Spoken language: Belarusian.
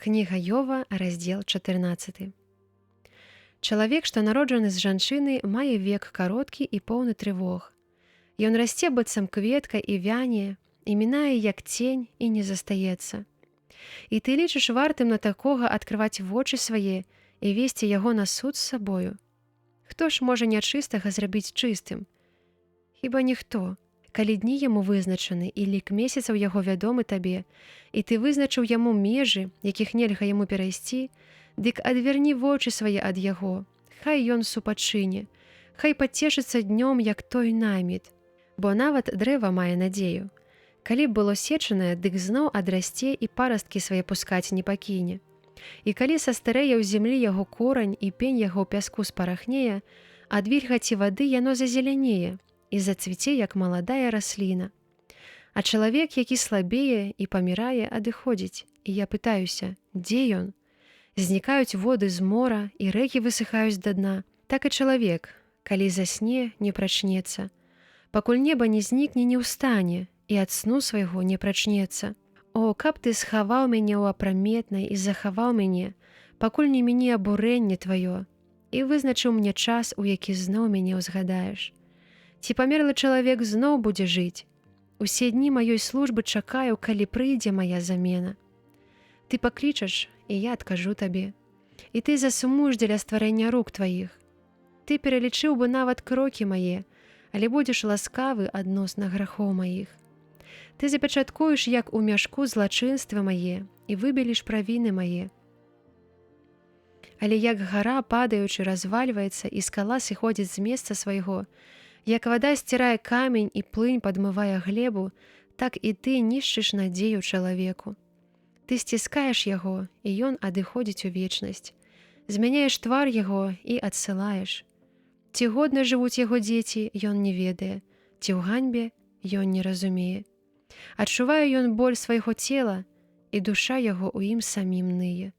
Кніга Йова, раздзел 14. Чалавек, што народжаны з жанчыны, мае век кароткі і поўны трывог. Ён расце быццам кветка і вяне, і мінае як цень і не застаецца. І ты лічыш вартым на такога адкрываць вочы свае і весці яго на суд з сабою. Хто ж можа нячыстага зрабіць чыстым? Хіба ніхто. Калі дні яму вызначаны і лік месяцаў яго вядомы табе, і ты вызначыў яму межы, якіх нельга яму перайсці, дык адвярні вочы свае ад яго, хай ён супачыне, хай пацешыцца днём, як той наміт. Бо нават дрэва мае надзею. Калі б было сечанае, дык зноў адрасце і парасткі свае пускаць не пакіне. І калі састарэе ў зямлі яго корань і пень яго ў пяску спарахнее, ад вільгаці вады яно зазелянее, і зацвіце, як маладая расліна. А чалавек, які слабее і памірае, адыходзіць. І я пытаюся, дзе ён? Знікаюць воды з мора, і рэкі высыхаюць да дна. Так і чалавек, калі засне, не прачнецца. Пакуль неба не знікне, не ўстане, і ад сну свайго не прачнецца. О, каб ты схаваў мяне ў апраметнай і захаваў мяне, пакуль не міне абурэнне тваё, і вызначыў мне час, у які зноў мяне ўзгадаеш. Ці памерлы чалавек зноў будзе жыць? Усе дні маёй службы чакаю, калі прыйдзе мая замена. Ты паклічаш, і я адкажу табе. І ты засумуеш дзеля стварэння рук тваіх. Ты пералічыў бы нават крокі мае, але будзеш ласкавы адносна грахоў маіх. Ты запячаткуеш, як у мяшку, злачынства мае, і выбеліш правіны мае. Але як гара, падаючы, развальваецца, і скала сыходзіць з месца свайго, як вада сцірае камень і плынь падмывае глебу, так і ты нішчыш надзею чалавеку. Ты сціскаеш яго, і ён адыходзіць у вечнасць. Змяняеш твар яго і адсылаеш. Ці годна жывуць яго дзеці, ён не ведае, ці ў ганьбе ён не разумее. Адчувае ён боль свайго цела, і душа яго ў ім самім ные.